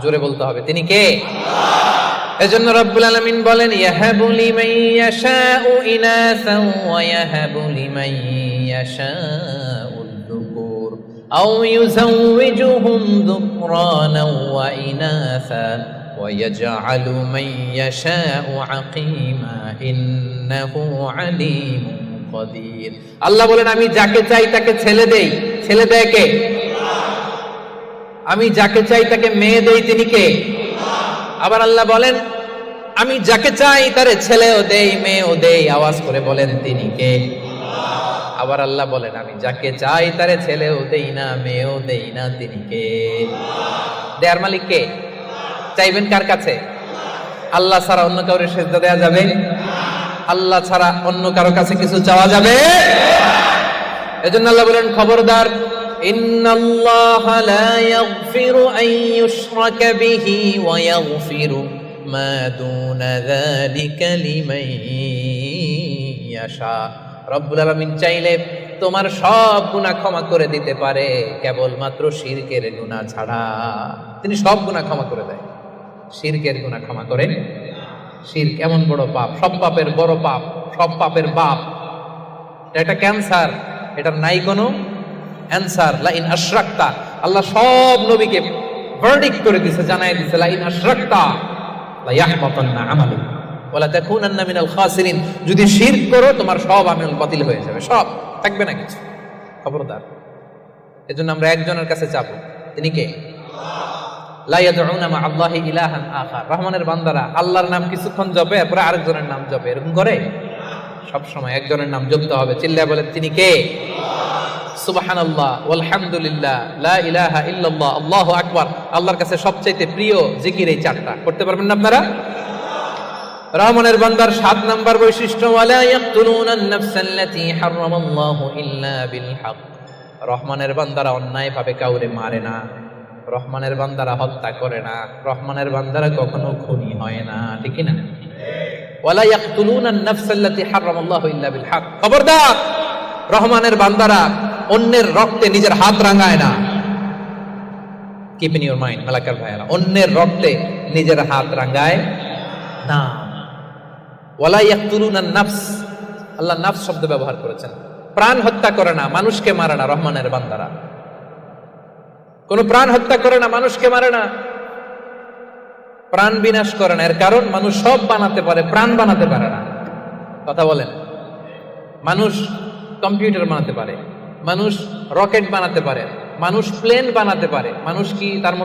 জোরে বলতে হবে, তিনি কে? এজন্য রব্বুল আলামিন বলেন, ইয়াহাবু লিমান ইয়াশাউ ইনাসান ওয়া ইয়াহাবু লিমান ইয়াশাউ যুকুর আও ইউযাওয়িজুহুম যুকরানান ওয়া ইনাসা ওয়া ইয়াজআলু মান ইয়াশাউ আকীমা ইন্নাহু আলীমুন কাদির। আল্লাহ বলেন, আমি যাকে চাই তাকে ছেলে দেই। ছেলে দেয় কে? আমি যাকে চাই তাকে মেয়ে দেই, তিনি কে? আবার আল্লাহ বলেন, আমি যাকে চাই তারে ছেলেও দেই মেয়েও দেই। আওয়াজ করে বলেন, তিনি কে? আবার আল্লাহ বলেন, আমি যাকে চাই তারে ছেলেও দেই না মেয়েও দেই না, তিনি কে? দেয়ার মালিক কে? চাইবেন কার কাছে? আল্লাহ ছাড়া অন্য কাউরে সেজদা দেয়া যাবে? আল্লাহ ছাড়া অন্য কারো কাছে কিছু চাওয়া যাবে? এজন্য আল্লাহ বলেন, খবরদার, ইন্নাল্লাহা লা ইয়াগফিরু আন ইউশরাকা বিহি ওয়া ইয়াগফিরু মা দুনা যালিকা লিমান ইয়াশা। রব্বুল আলামিন চাইলে তোমার সব গুনাহ ক্ষমা করে দিতে পারে, কেবলমাত্র শিরকের গুনাহ ছাড়া। তিনি সব গুনাহ ক্ষমা করে দেয়, শিরকের গুনাহ ক্ষমা করে। শিরক এমন বড় পাপ, সব পাপের বড় পাপ, সব পাপের বাপ। এটা ক্যান্সার, এটার নাই কোনো অ্যান্সার। লা ইন আশরাকতা, আল্লাহ সব নবীকে ভার্ডিক্ট করে দিয়েছে, জানাই দিয়েছে, লা ইন আশরাকতা লা ইয়াহবাতান্না আমালুক ওয়া লা তাকুনান্না মিনাল খাসিরিন। যদি শিরক করো তোমার সব আমল বাতিল হয়ে যাবে, সব থাকবে না কিছু। খবরদার। এজন্য আমরা একজনের কাছে চাবো, তিনি কে? লা ইয়াদউনা মা আল্লাহি ইলাহান আখার। রহমানের বান্দারা আল্লাহর নাম কিছুক্ষণ জপে, এরপরে আরেকজনের নাম জপে, এরকম করে? সব সময় একজনের নাম জপতে হবে। চিল্লায় বলেন, তিনি কে? সুবহানাল্লাহ ওয়ালহামদুলিল্লাহ লা ইলাহা ইল্লাল্লাহ আল্লাহু আকবার। আল্লাহর কাছে সবচেয়ে প্রিয় জিকির এই চারটা। করতে পারবেন না আপনারা? রহমানের বান্দার 7 নাম্বার বৈশিষ্ট্য, ওয়ালা ইয়াকতুলুনান নাফসাল্লাতী হারামাল্লাহু ইল্লা বিল হক। রহমানের বান্দারা অন্যায় ভাবে কাউরে মারে না, রহমানের বান্দারা হত্যা করে না, রহমানের বান্দারা কখনো খুনি হয় না, ঠিক না? ওয়ালা ইয়াকতুলুনান নাফসাল্লাতী হারামাল্লাহু ইল্লা বিল হক। খবরদার, রহমানের বান্দারা অন্যের রক্তে নিজের হাত রাঙায় না। Keep in your mind Malakar ভাইয়ারা, অন্যের রক্তে নিজের হাত রাঙায় না। ওয়ালা ইয়াকতুলুনান নাফস, আল্লাহ নাফস শব্দ ব্যবহার করেছেন। প্রাণ হত্যা করে না, মানুষকে মারে না রহমানের বান্দারা। কোন প্রাণ হত্যা করে না, মানুষকে মারে না, প্রাণ বিনাশ করে না। এর কারণ, মানুষ সব বানাতে পারে, প্রাণ বানাতে পারে না। কথা বলেন। মানুষ কম্পিউটার বানাতে পারে, মানুষ রকেট বানাতে পারে, মানুষ প্লেন বানাতে পারে, মানুষ কি তার